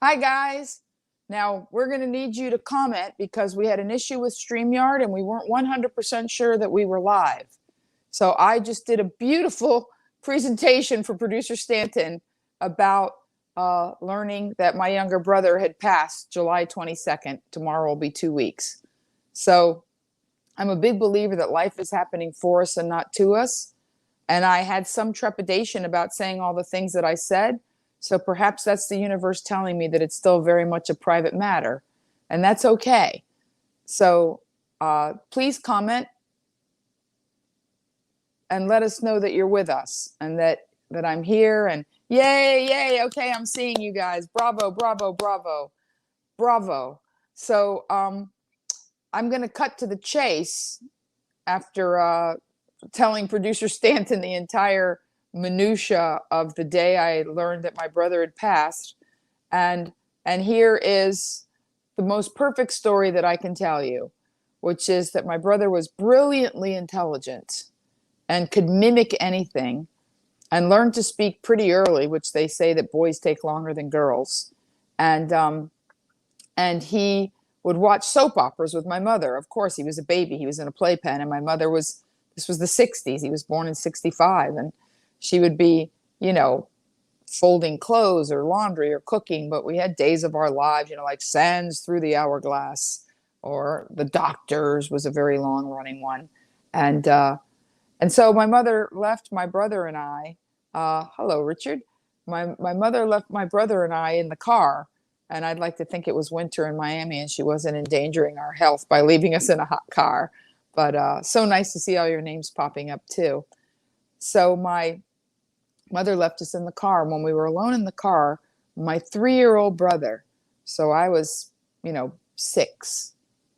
Hi, guys. Now, we're going to need you to comment because we had an issue with StreamYard and we weren't 100% sure that we were live. So I just did a beautiful presentation for producer Stanton about learning that my younger brother had passed July 22nd. Tomorrow will be 2 weeks. So I'm a big believer that life is happening for us and not to us. And I had some trepidation about saying all the things that I said. So perhaps that's the universe telling me that it's still very much a private matter. And that's okay. So please comment and let us know that you're with us and that I'm here. And yay, yay. Okay, I'm seeing you guys. Bravo, bravo, bravo, bravo. So I'm going to cut to the chase after telling producer Stanton the entire minutia of the day I learned that my brother had passed. And here is the most perfect story that I can tell you, which is that my brother was brilliantly intelligent and could mimic anything and learned to speak pretty early, which they say that boys take longer than girls. And he would watch soap operas with my mother. Of course, he was a baby. He was in a playpen, and my mother this was the 60s. He was born in 65, and she would be, folding clothes or laundry or cooking, but we had Days of Our Lives, like Sands Through the Hourglass, or The Doctors was a very long running one. And so my mother left my brother and I, hello, Richard. My mother left my brother and I in the car, and I'd like to think it was winter in Miami and she wasn't endangering our health by leaving us in a hot car. But so nice to see all your names popping up too. So my mother left us in the car. And when we were alone in the car, my 3-year-old brother, so I was, 6,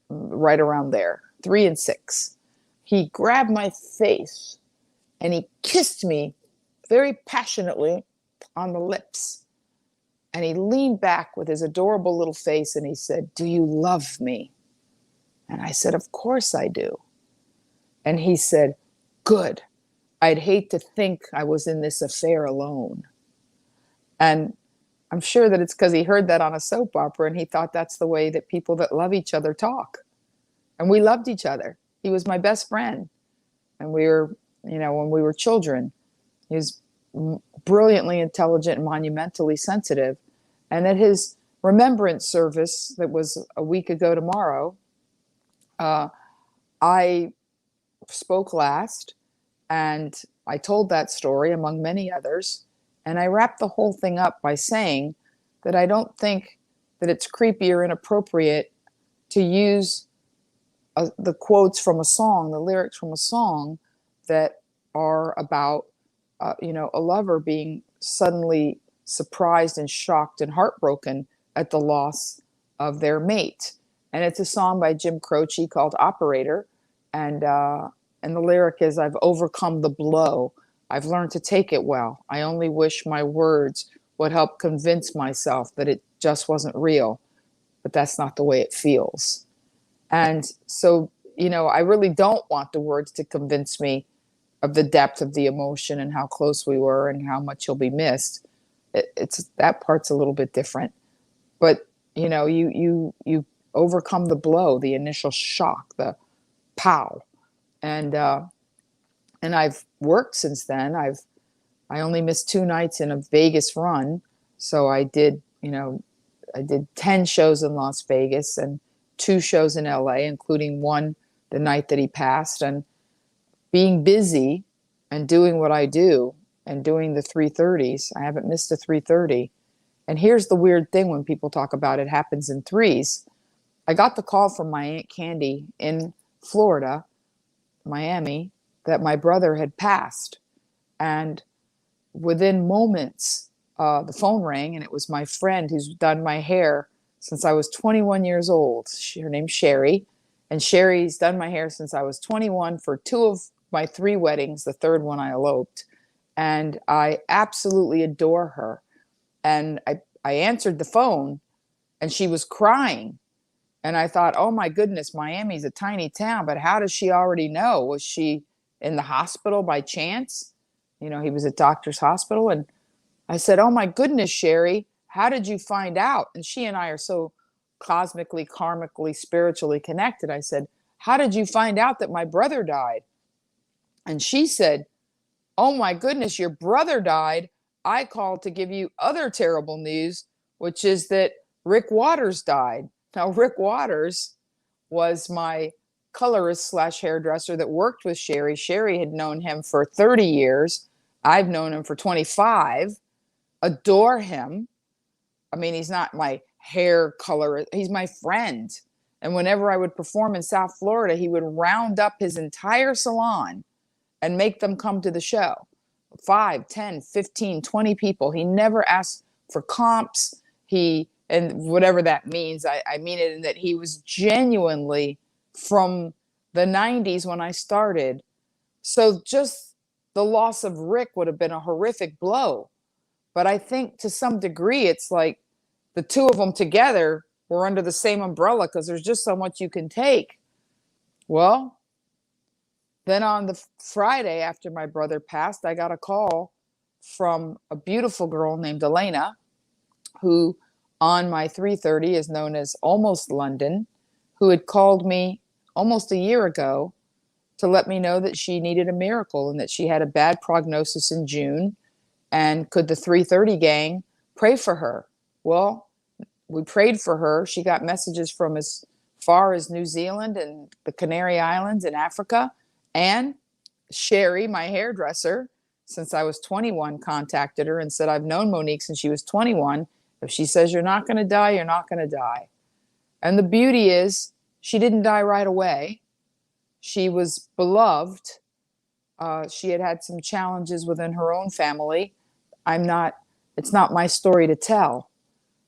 right around there, 3 and 6, he grabbed my face and he kissed me very passionately on the lips. And he leaned back with his adorable little face and he said, "Do you love me?" And I said, "Of course I do." And he said, "Good. I'd hate to think I was in this affair alone." And I'm sure that it's because he heard that on a soap opera and he thought that's the way that people that love each other talk. And we loved each other. He was my best friend. And we were, when we were children, he was brilliantly intelligent and monumentally sensitive. And at his remembrance service that was a week ago tomorrow, I spoke last. And I told that story among many others. And I wrapped the whole thing up by saying that I don't think that it's creepy or inappropriate to use the quotes from a song, the lyrics from a song that are about, a lover being suddenly surprised and shocked and heartbroken at the loss of their mate. And it's a song by Jim Croce called Operator. And the lyric is, "I've overcome the blow. I've learned to take it well. I only wish my words would help convince myself that it just wasn't real, but that's not the way it feels." And so, I really don't want the words to convince me of the depth of the emotion and how close we were and how much he'll be missed. It's that part's a little bit different. But, you overcome the blow, the initial shock, the pow. And I've worked since then. I only missed 2 nights in a Vegas run. So I did 10 shows in Las Vegas and 2 shows in LA, including one the night that he passed. And being busy and doing what I do and doing the 3:30s, I haven't missed a 3:30. And here's the weird thing when people talk about it happens in threes. I got the call from my Aunt Candy in Florida, Miami, that my brother had passed. And within moments, the phone rang, and it was my friend who's done my hair since I was 21 years old. Her name's Sherry. And Sherry's done my hair since I was 21 for 2 of my 3 weddings. The 3rd one I eloped. And I absolutely adore her. And I answered the phone, and she was crying. And I thought, oh my goodness, Miami's a tiny town, but how does she already know? Was she in the hospital by chance? He was at Doctor's Hospital. And I said, oh my goodness, Sherry, how did you find out? And she and I are so cosmically, karmically, spiritually connected. I said, how did you find out that my brother died? And she said, oh my goodness, your brother died. I called to give you other terrible news, which is that Rick Waters died. Now, Rick Waters was my colorist slash hairdresser that worked with Sherry. Sherry had known him for 30 years. I've known him for 25, adore him. I mean, he's not my hair color, he's my friend. And whenever I would perform in South Florida, he would round up his entire salon and make them come to the show. 5, 10, 15, 20 people. He never asked for comps. And whatever that means, I mean it in that he was genuinely from the 90s when I started. So just the loss of Rick would have been a horrific blow. But I think to some degree, it's like the two of them together were under the same umbrella because there's just so much you can take. Well, then on the Friday after my brother passed, I got a call from a beautiful girl named Elena, who on my 330 is known as Almost London, who had called me almost a year ago to let me know that she needed a miracle and that she had a bad prognosis in June. And could the 330 gang pray for her? Well, we prayed for her. She got messages from as far as New Zealand and the Canary Islands in Africa. And Sherry, my hairdresser, since I was 21, contacted her and said, I've known Monique since she was 21. If she says you're not going to die, you're not going to die. And the beauty is she didn't die right away. She was beloved. She had had some challenges within her own family. It's not my story to tell.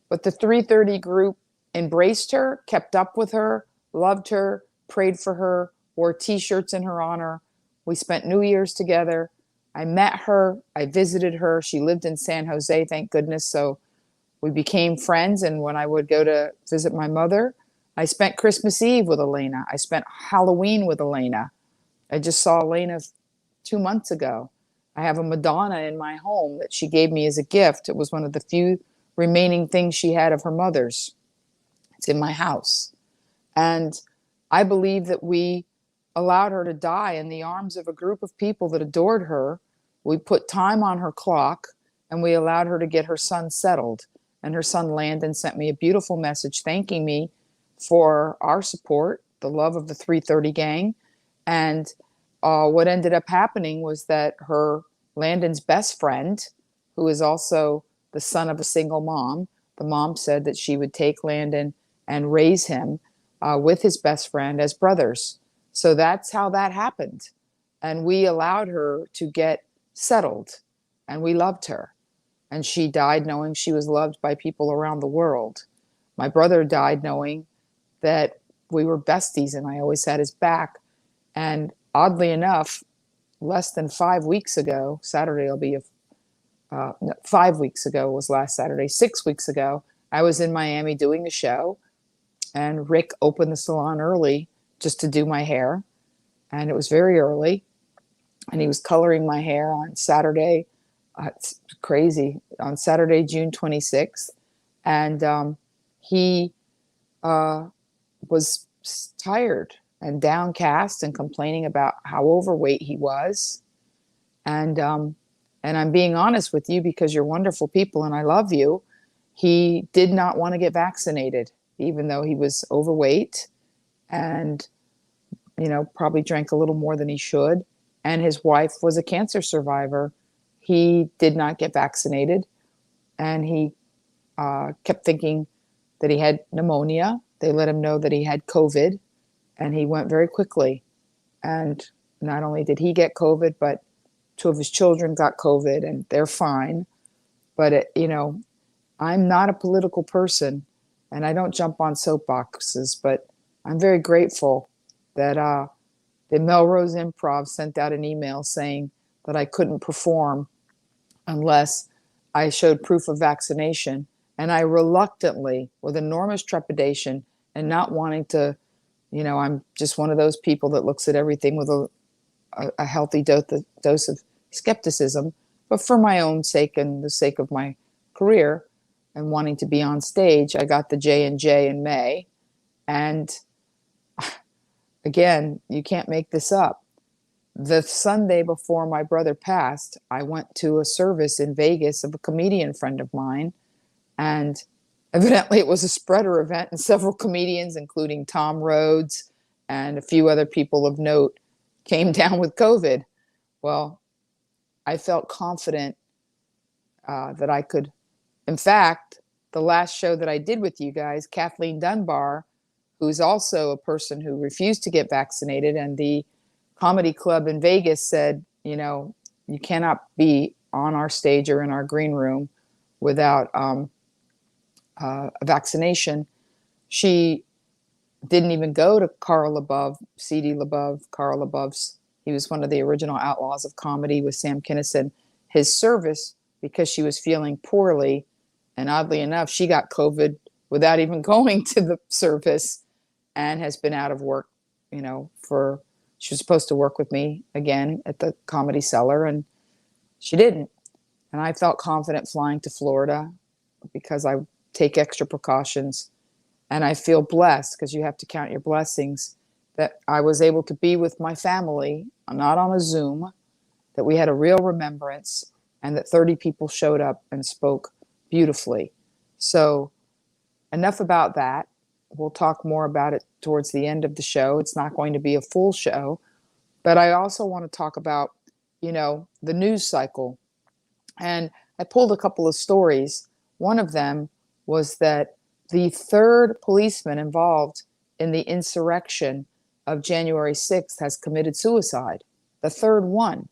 But the 330 group embraced her, kept up with her, loved her, prayed for her, wore t-shirts in her honor. We spent New Year's together. I met her. I visited her. She lived in San Jose, thank goodness. So we became friends. And when I would go to visit my mother, I spent Christmas Eve with Elena. I spent Halloween with Elena. I just saw Elena 2 months ago. I have a Madonna in my home that she gave me as a gift. It was one of the few remaining things she had of her mother's. It's in my house. And I believe that we allowed her to die in the arms of a group of people that adored her. We put time on her clock, and we allowed her to get her son settled. And her son Landon sent me a beautiful message thanking me for our support, the love of the 330 gang. And what ended up happening was that Landon's best friend, who is also the son of a single mom, the mom said that she would take Landon and raise him with his best friend as brothers. So that's how that happened. And we allowed her to get settled, and we loved her. And she died knowing she was loved by people around the world. My brother died knowing that we were besties and I always had his back. And oddly enough, less than 5 weeks ago, Saturday will be 5 weeks ago was last Saturday, 6 weeks ago, I was in Miami doing a show, and Rick opened the salon early just to do my hair. And it was very early. And he was coloring my hair on Saturday. It's crazy. On Saturday, June 26th. And he was tired and downcast and complaining about how overweight he was. And I'm being honest with you because you're wonderful people and I love you. He did not want to get vaccinated, even though he was overweight and, probably drank a little more than he should. And his wife was a cancer survivor. He did not get vaccinated. And he kept thinking that he had pneumonia. They let him know that he had COVID. And he went very quickly. And not only did he get COVID, but 2 of his children got COVID, and they're fine. But, I'm not a political person, and I don't jump on soapboxes, but I'm very grateful that the Melrose Improv sent out an email saying that I couldn't perform unless I showed proof of vaccination. And I reluctantly, with enormous trepidation and not wanting to, I'm just one of those people that looks at everything with a healthy dose of skepticism, but for my own sake and the sake of my career, and wanting to be on stage, I got the J&J in May. And again, you can't make this up. The Sunday before my brother passed, I went to a service in Vegas of a comedian friend of mine. And evidently it was a spreader event, and several comedians, including Tom Rhodes and a few other people of note, came down with COVID. Well, I felt confident that I could. In fact, the last show that I did with you guys, Kathleen Dunbar, who's also a person who refused to get vaccinated, and the comedy club in Vegas said, you know, you cannot be on our stage or in our green room without a vaccination. She didn't even go to Carl LaBeouf, C.D. LaBeouf, Carl LaBeouf's. He was one of the original outlaws of comedy with Sam Kinison. His service, because she was feeling poorly, and oddly enough, she got COVID without even going to the service, and has been out of work, you know, she was supposed to work with me again at the Comedy Cellar, and she didn't. And I felt confident flying to Florida because I take extra precautions. And I feel blessed, because you have to count your blessings, that I was able to be with my family, not on a Zoom, that we had a real remembrance, and that 30 people showed up and spoke beautifully. So enough about that. We'll talk more about it towards the end of the show. It's not going to be a full show, but I also want to talk about, you know, the news cycle. And I pulled a couple of stories. One of them was that the third policeman involved in the insurrection of January 6th has committed suicide. The third one.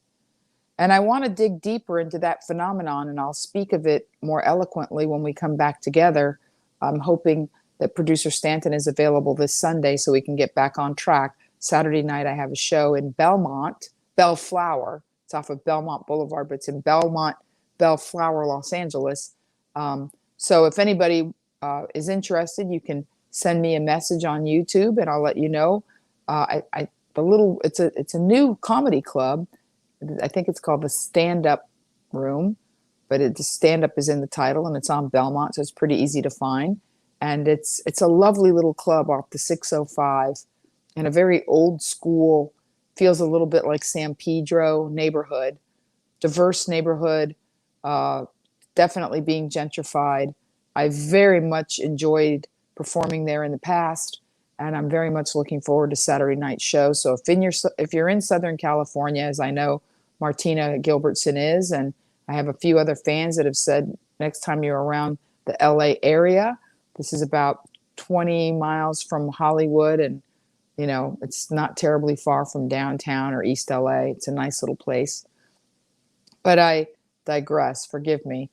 And I want to dig deeper into that phenomenon, and I'll speak of it more eloquently when we come back together. I'm hoping that producer Stanton is available this Sunday so we can get back on track. Saturday night, I have a show in Belmont, Bellflower. It's off of Belmont Boulevard, but it's in Belmont, Bellflower, Los Angeles. So if anybody is interested, you can send me a message on YouTube, and I'll let you know. It's a new comedy club. I think it's called the Stand Up Room, but the Stand Up is in the title, and it's on Belmont, so it's pretty easy to find. And it's a lovely little club off the 605 in a very old school, feels a little bit like San Pedro neighborhood, diverse neighborhood, definitely being gentrified. I very much enjoyed performing there in the past, and I'm very much looking forward to Saturday night show. So if you're in Southern California, as I know Martina Gilbertson is, and I have a few other fans that have said next time you're around the LA area, this is about 20 miles from Hollywood, and you know, it's not terribly far from downtown or East LA. It's a nice little place. But I digress, forgive me.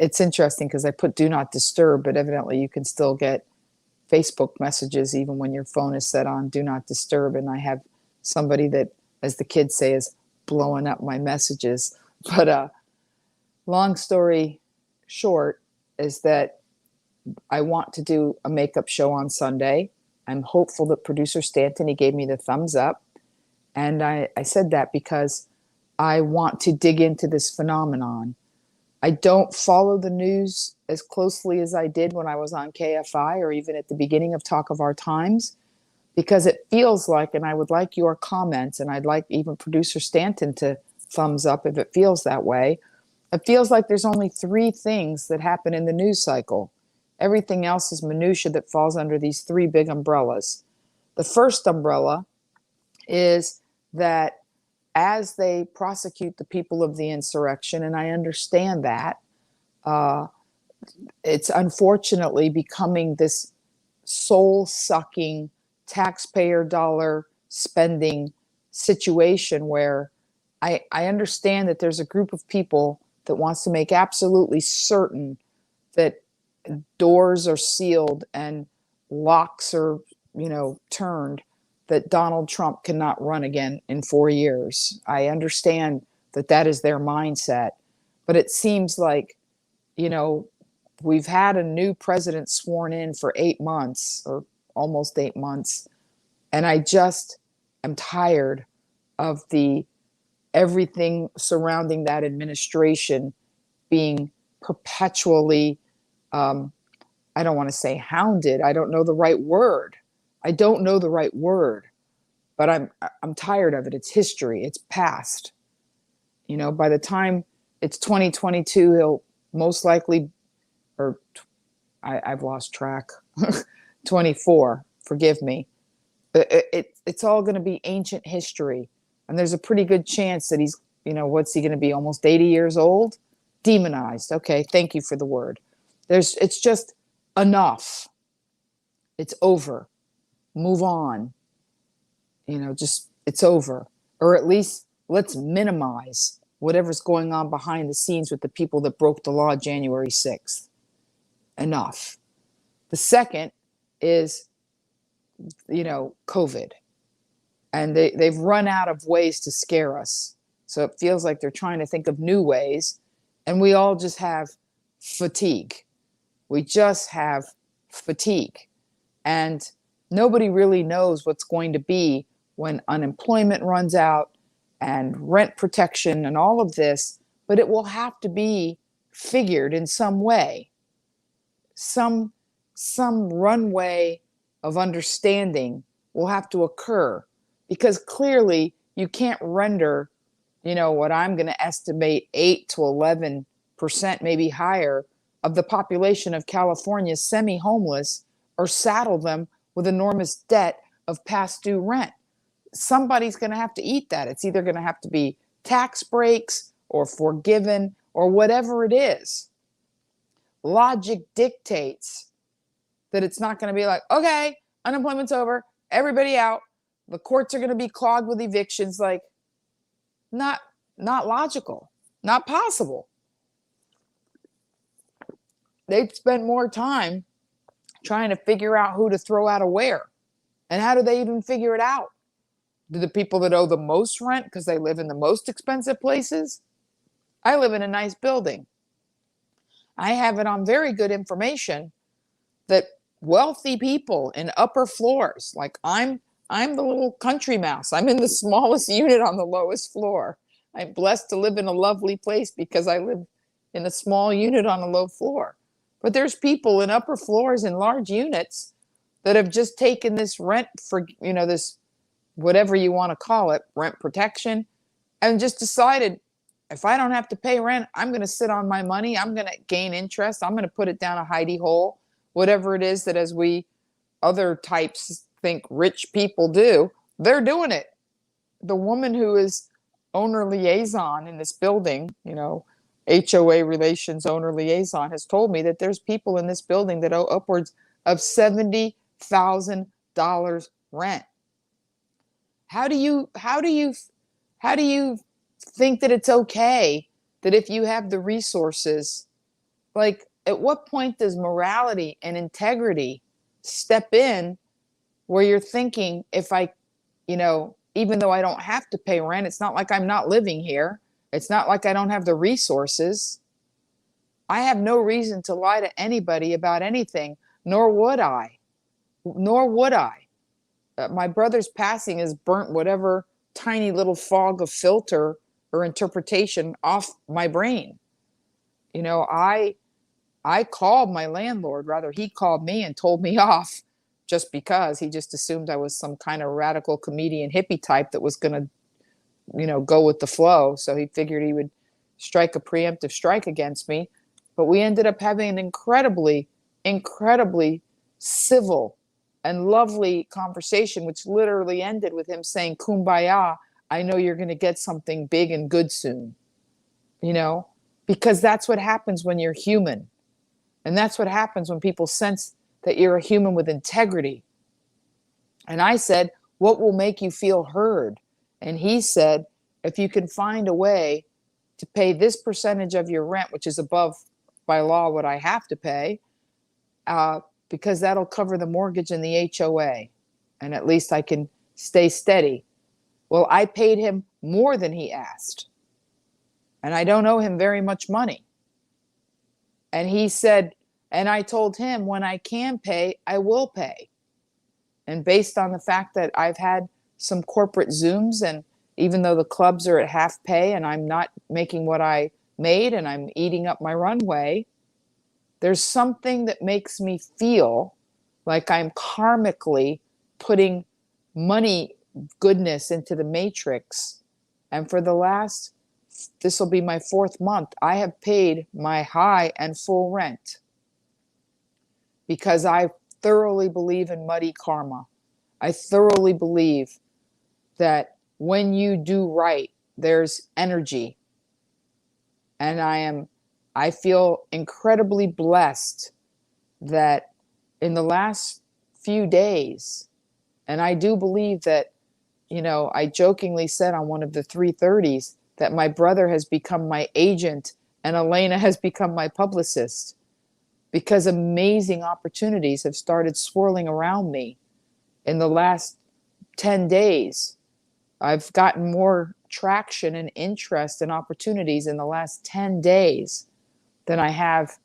It's interesting because I put do not disturb, but evidently you can still get Facebook messages even when your phone is set on do not disturb. And I have somebody that, as the kids say, is blowing up my messages. But long story short is that I want to do a makeup show on Sunday. I'm hopeful that producer Stanton, he gave me the thumbs up. And I said that because I want to dig into this phenomenon. I don't follow the news as closely as I did when I was on KFI or even at the beginning of Talk of Our Times, because it feels like, and I would like your comments, and I'd like even producer Stanton to thumbs up if it feels that way. It feels like there's only three things that happen in the news cycle. Everything else is minutia that falls under these three big umbrellas. The first umbrella is that as they prosecute the people of the insurrection, and I understand that, it's unfortunately becoming this soul-sucking, taxpayer dollar spending situation where I understand that there's a group of people that wants to make absolutely certain that doors are sealed and locks are, turned, that Donald Trump cannot run again in 4 years. I understand that that is their mindset, but it seems like, we've had a new president sworn in for 8 months or almost 8 months. And I just am tired of the everything surrounding that administration being perpetually, I don't want to say hounded. I don't know the right word. But I'm tired of it. It's history. It's past. By the time it's 2022, he'll most likely, or I've lost track, 24, forgive me. It's all going to be ancient history. And there's a pretty good chance that he's, what's he going to be, almost 80 years old? Demonized. Okay, thank you for the word. It's just enough. It's over. Move on. Just it's over. Or at least let's minimize whatever's going on behind the scenes with the people that broke the law January 6th. Enough. The second is, COVID. And they've run out of ways to scare us. So it feels like they're trying to think of new ways. And we all just have fatigue. We just have fatigue. And nobody really knows what's going to be when unemployment runs out and rent protection and all of this, but it will have to be figured in some way. Some runway of understanding will have to occur, because clearly you can't render, what I'm going to estimate 8 to 11%, maybe higher, of the population of California semi-homeless, or saddle them with enormous debt of past due rent. Somebody's going to have to eat that. It's either going to have to be tax breaks or forgiven or whatever it is. Logic dictates that it's not going to be like, okay, unemployment's over, everybody out, the courts are going to be clogged with evictions. Like, not logical, not possible. They've spent more time trying to figure out who to throw out of where. And how do they even figure it out? Do the people that owe the most rent because they live in the most expensive places? I live in a nice building. I have it on very good information that wealthy people in upper floors, like I'm the little country mouse. I'm in the smallest unit on the lowest floor. I'm blessed to live in a lovely place because I live in a small unit on a low floor. But there's people in upper floors in large units that have just taken this rent for, this, whatever you want to call it, rent protection, and just decided, if I don't have to pay rent, I'm going to sit on my money. I'm going to gain interest. I'm going to put it down a hidey hole, whatever it is that, as we other types think rich people do, they're doing it. The woman who is owner liaison in this building, HOA relations owner liaison, has told me that there's people in this building that owe upwards of $70,000 rent. How do you think that it's okay that if you have the resources, like, at what point does morality and integrity step in where you're thinking, if I, even though I don't have to pay rent, it's not like I'm not living here. It's not like I don't have the resources. I have no reason to lie to anybody about anything, nor would I. My brother's passing has burnt whatever tiny little fog of filter or interpretation off my brain. I called my landlord, rather he called me and told me off, just because he just assumed I was some kind of radical comedian hippie type that was going to, go with the flow. So he figured he would strike a preemptive strike against me. But we ended up having an incredibly civil and lovely conversation, which literally ended with him saying, "Kumbaya, I know you're going to get something big and good soon." Because that's what happens when you're human. And that's what happens when people sense that you're a human with integrity. And I said, "What will make you feel heard?" And he said, "If you can find a way to pay this percentage of your rent, which is above by law what I have to pay, because that'll cover the mortgage and the HOA, and at least I can stay steady." Well, I paid him more than he asked, and I don't owe him very much money. And he said, and I told him, when I can pay, I will pay. And based on the fact that I've had some corporate Zooms and even though the clubs are at half pay and I'm not making what I made and I'm eating up my runway, there's something that makes me feel like I'm karmically putting money goodness into the matrix. And for the last, this will be my 4th month, I have paid my high and full rent because I thoroughly believe in muddy karma. I thoroughly believe that when you do right, there's energy. And I feel incredibly blessed that in the last few days, and I do believe that, I jokingly said on one of the 330s that my brother has become my agent and Elena has become my publicist, because amazing opportunities have started swirling around me in the last 10 days. I've gotten more traction and interest and opportunities in the last 10 days than I have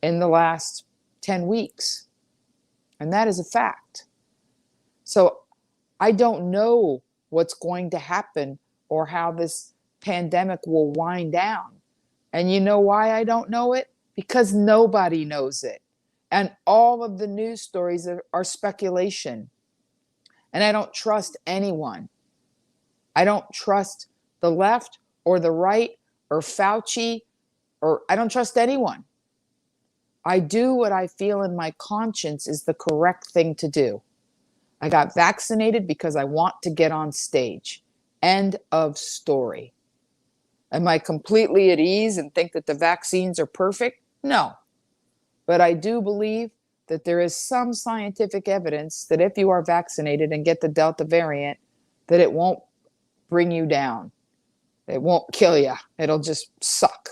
in the last 10 weeks. And that is a fact. So I don't know what's going to happen or how this pandemic will wind down. And you know why I don't know it? Because nobody knows it. And all of the news stories are speculation. And I don't trust anyone. I don't trust the left or the right or Fauci, or I don't trust anyone. I do what I feel in my conscience is the correct thing to do. I got vaccinated because I want to get on stage. End of story. Am I completely at ease and think that the vaccines are perfect? No. But I do believe that there is some scientific evidence that if you are vaccinated and get the Delta variant, that it won't bring you down. It won't kill you. It'll just suck.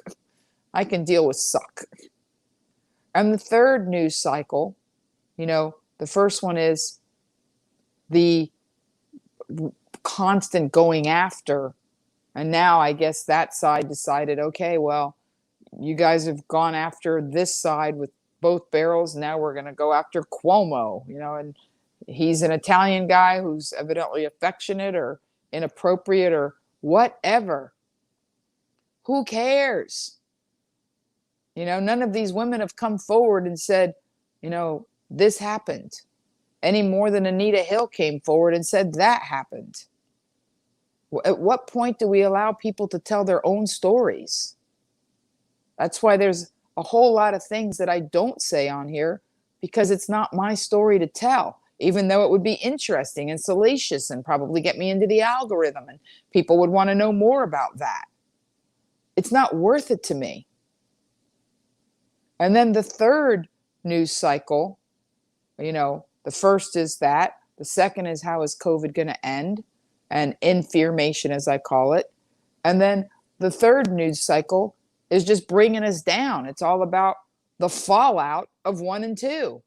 I can deal with suck. And the third news cycle, the first one is the constant going after. And now I guess that side decided, okay, well, you guys have gone after this side with both barrels. Now we're going to go after Cuomo, and he's an Italian guy who's evidently affectionate or inappropriate or whatever. Who cares? None of these women have come forward and said, this happened, any more than Anita Hill came forward and said that happened. At what point do we allow people to tell their own stories? That's why there's a whole lot of things that I don't say on here, because it's not my story to tell, even though it would be interesting and salacious and probably get me into the algorithm and people would want to know more about that. It's not worth it to me. And then the third news cycle, the first is that. The second is, how is COVID going to end? And infirmation, as I call it. And then the third news cycle is just bringing us down. It's all about the fallout of 1 and 2.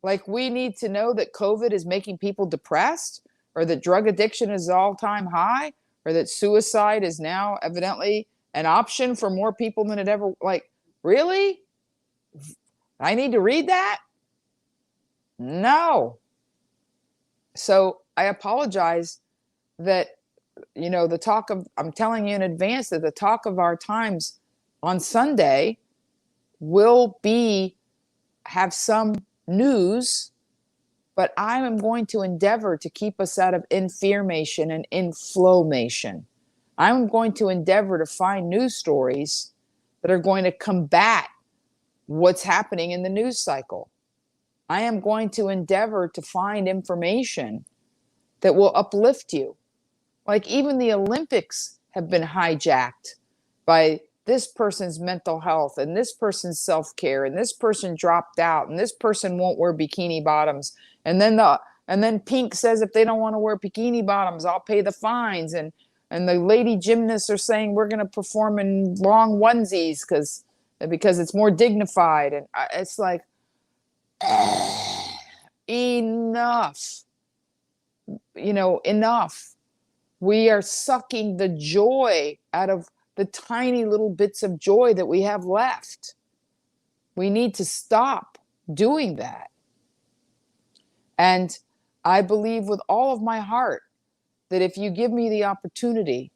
Like, we need to know that COVID is making people depressed, or that drug addiction is all-time high, or that suicide is now evidently an option for more people than it ever. Like, really? I need to read that? No. So I apologize that, the talk of, I'm telling you in advance that the talk of our times on Sunday will have some news, but I am going to endeavor to keep us out of infirmation and inflammation. I'm going to endeavor to find news stories that are going to combat what's happening in the news cycle. I am going to endeavor to find information that will uplift you. Like, even the Olympics have been hijacked by this person's mental health and this person's self-care, and this person dropped out and this person won't wear bikini bottoms. And then Pink says if they don't want to wear bikini bottoms, I'll pay the fines. And the lady gymnasts are saying we're going to perform in long onesies because it's more dignified. And it's like, enough. Enough. We are sucking the joy out of the tiny little bits of joy that we have left. We need to stop doing that. And I believe with all of my heart that if you give me the opportunity,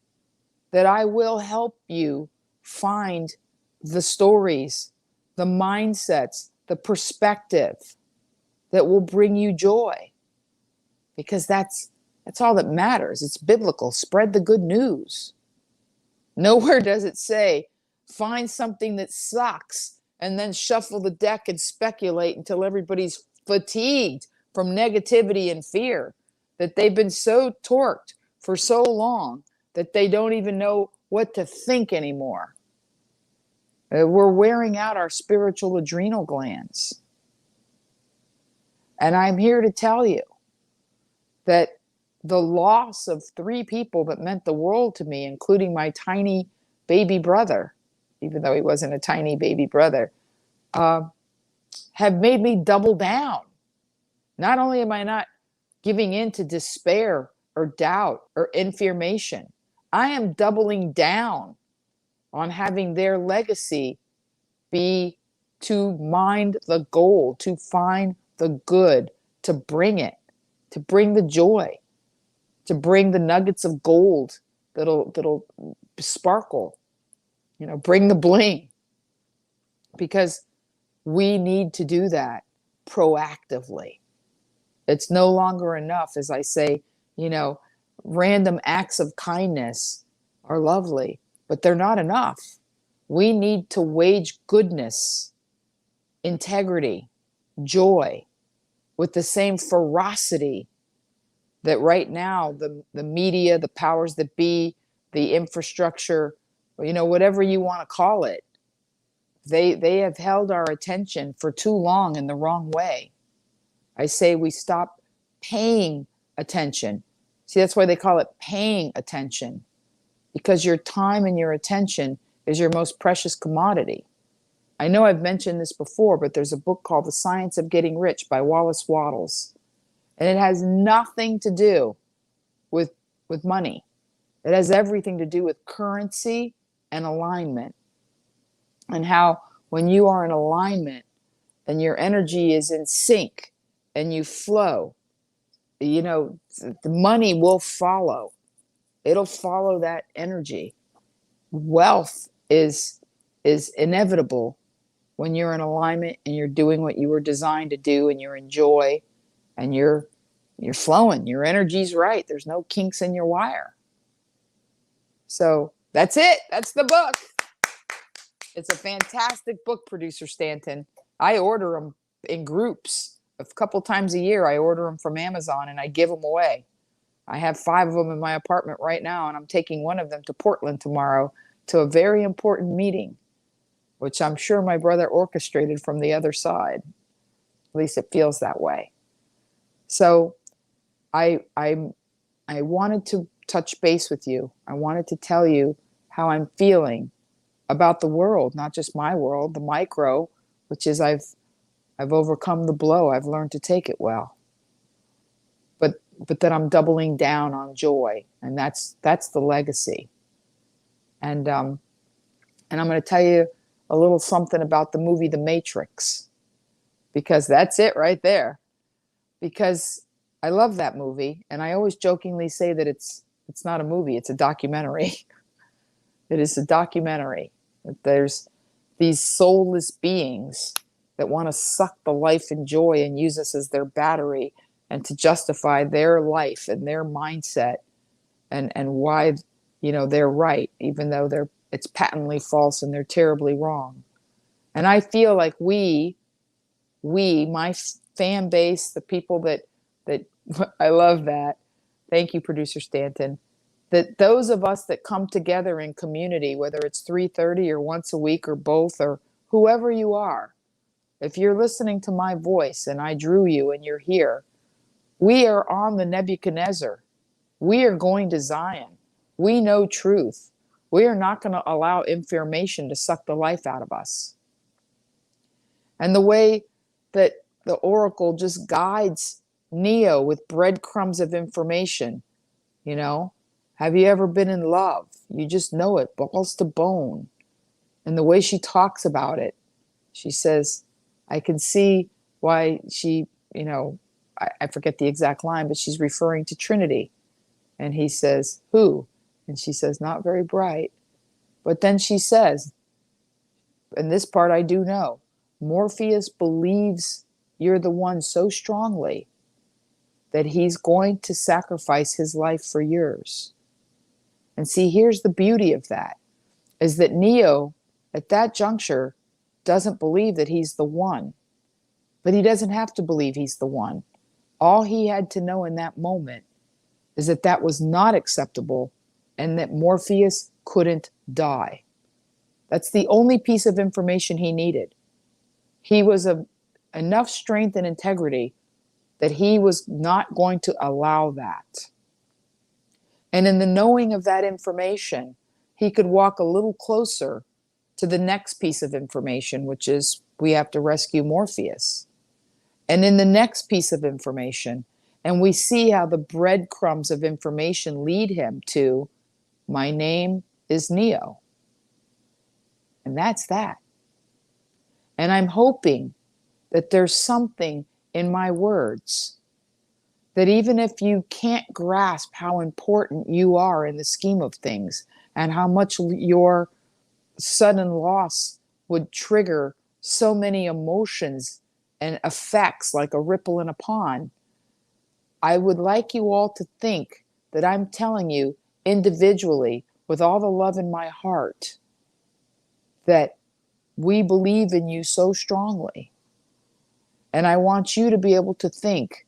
that I will help you find the stories, the mindsets, the perspective that will bring you joy. Because that's all that matters. It's biblical. Spread the good news. Nowhere does it say, find something that sucks and then shuffle the deck and speculate until everybody's fatigued from negativity and fear, that they've been so torqued for so long that they don't even know what to think anymore. We're wearing out our spiritual adrenal glands. And I'm here to tell you that the loss of 3 people that meant the world to me, including my tiny baby brother, even though he wasn't a tiny baby brother, have made me double down. Not only am I not giving in to despair or doubt or information, I am doubling down on having their legacy be to mind the gold, to find the good, to bring it, to bring the joy, to bring the nuggets of gold that'll sparkle, bring the bling. Because we need to do that proactively. It's no longer enough, as I say, random acts of kindness are lovely, but they're not enough. We need to wage goodness, integrity, joy with the same ferocity that right now the media, the powers that be, the infrastructure, whatever you want to call it, they have held our attention for too long in the wrong way. I say we stop paying attention. See, that's why they call it paying attention, because your time and your attention is your most precious commodity. I know I've mentioned this before, but there's a book called The Science of Getting Rich by Wallace Wattles. And it has nothing to do with money. It has everything to do with currency and alignment. And how when you are in alignment and your energy is in sync and you flow, the money will follow. It'll follow that energy. Wealth is inevitable when you're in alignment and you're doing what you were designed to do, and you're in joy and you're flowing. Your energy's right. There's no kinks in your wire. So that's it. That's the book. It's a fantastic book, Producer Stanton. I order them in groups. A couple times a year, I order them from Amazon and I give them away. I have 5 of them in my apartment right now, and I'm taking one of them to Portland tomorrow to a very important meeting, which I'm sure my brother orchestrated from the other side. At least it feels that way. So I wanted to touch base with you. I wanted to tell you how I'm feeling about the world, not just my world, the micro, which is I've overcome the blow. I've learned to take it well. But that I'm doubling down on joy, and that's the legacy. And I'm going to tell you a little something about the movie The Matrix, because that's it right there. Because I love that movie, and I always jokingly say that it's not a movie, it's a documentary. It is a documentary. There's these soulless beings that want to suck the life and joy and use us as their battery, and to justify their life and their mindset and why they're right, even though it's patently false and they're terribly wrong. And I feel like we my fan base, the people that I love that. Thank you, Producer Stanton. That those of us that come together in community, whether it's 3:30 or once a week or both, or whoever you are, if you're listening to my voice and I drew you and you're here, we are on the Nebuchadnezzar. We are going to Zion. We know truth. We are not going to allow information to suck the life out of us. And the way that the oracle just guides Neo with breadcrumbs of information, have you ever been in love? You just know it, balls to bone. And the way she talks about it, she says, I can see why she, I forget the exact line, but she's referring to Trinity. And he says, who? And she says, not very bright. But then she says, and this part I do know, Morpheus believes you're the one so strongly that he's going to sacrifice his life for yours. And see, here's the beauty of that, is that Neo, at that juncture, doesn't believe that he's the one. But he doesn't have to believe he's the one. All he had to know in that moment is that that was not acceptable and that Morpheus couldn't die. That's the only piece of information he needed. He was of enough strength and integrity that he was not going to allow that. And in the knowing of that information, he could walk a little closer to the next piece of information, which is we have to rescue Morpheus. And in the next piece of information, and we see how the breadcrumbs of information lead him to, my name is Neo. And that's that. And I'm hoping that there's something in my words that even if you can't grasp how important you are in the scheme of things and how much your sudden loss would trigger so many emotions and effects like a ripple in a pond, I would like you all to think that I'm telling you individually with all the love in my heart that we believe in you so strongly. And I want you to be able to think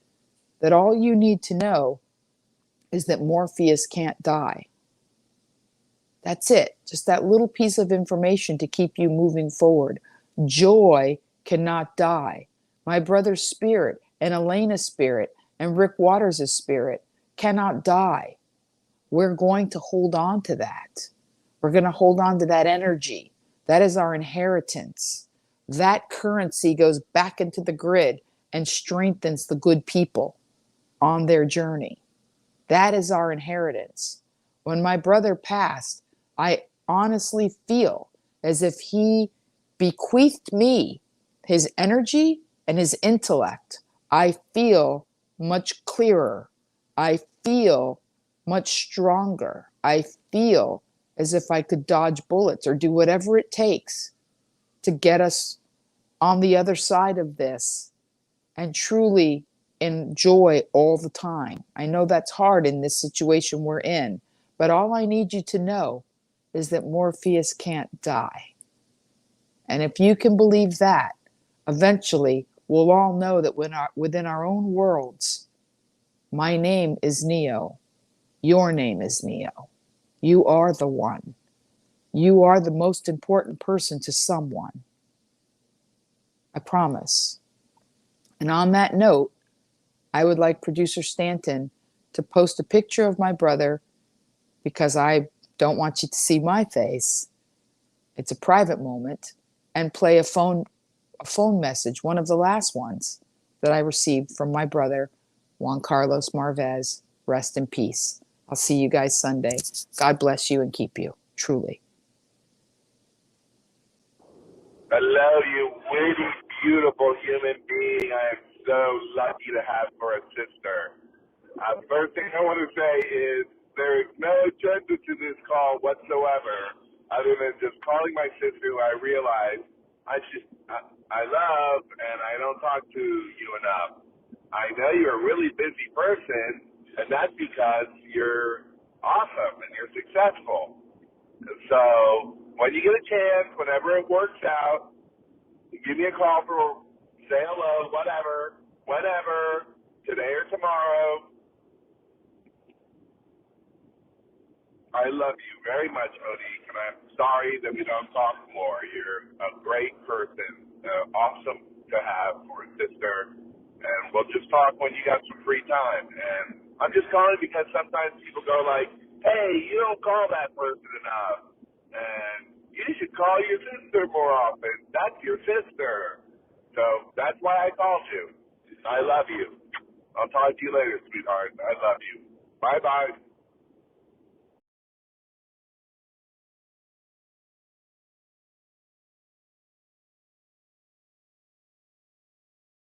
that all you need to know is that Morpheus can't die. That's it. Just that little piece of information to keep you moving forward. Joy cannot die. My brother's spirit and Elena's spirit and Rick Waters' spirit cannot die. We're going to hold on to that. We're going to hold on to that energy. That is our inheritance. That currency goes back into the grid and strengthens the good people on their journey. That is our inheritance. When my brother passed, I honestly feel as if he bequeathed me his energy and his intellect. I feel much clearer. I feel much stronger. I feel as if I could dodge bullets or do whatever it takes to get us on the other side of this and truly enjoy all the time. I know that's hard in this situation we're in, but all I need you to know is that Morpheus can't die. And if you can believe that, eventually we'll all know that within our own worlds, my name is Neo. Your name is Neo. You are the one. You are the most important person to someone. I promise. And on that note, I would like producer Stanton to post a picture of my brother because I don't want you to see my face. It's a private moment, and play a phone message, one of the last ones that I received from my brother, Juan Carlos Marvez. Rest in peace. I'll see you guys Sunday. God bless you and keep you, truly. Hello, you witty, beautiful human being I am so lucky to have for a sister. First thing I want to say is there is no agenda to this call whatsoever other than just calling my sister who I realize I love and I don't talk to you enough. I know you're a really busy person, and that's because you're awesome and you're successful. So when you get a chance, whenever it works out, give me a call for say hello, whatever, whenever, today or tomorrow. I love you very much, Monique, and I'm sorry that we don't talk more. You're a great person, awesome to have for a sister, and we'll just talk when you got some free time. And I'm just calling because sometimes people go like, hey, you don't call that person enough, and you should call your sister more often. That's your sister. So that's why I called you. I love you. I'll talk to you later, sweetheart. I love you. Bye-bye.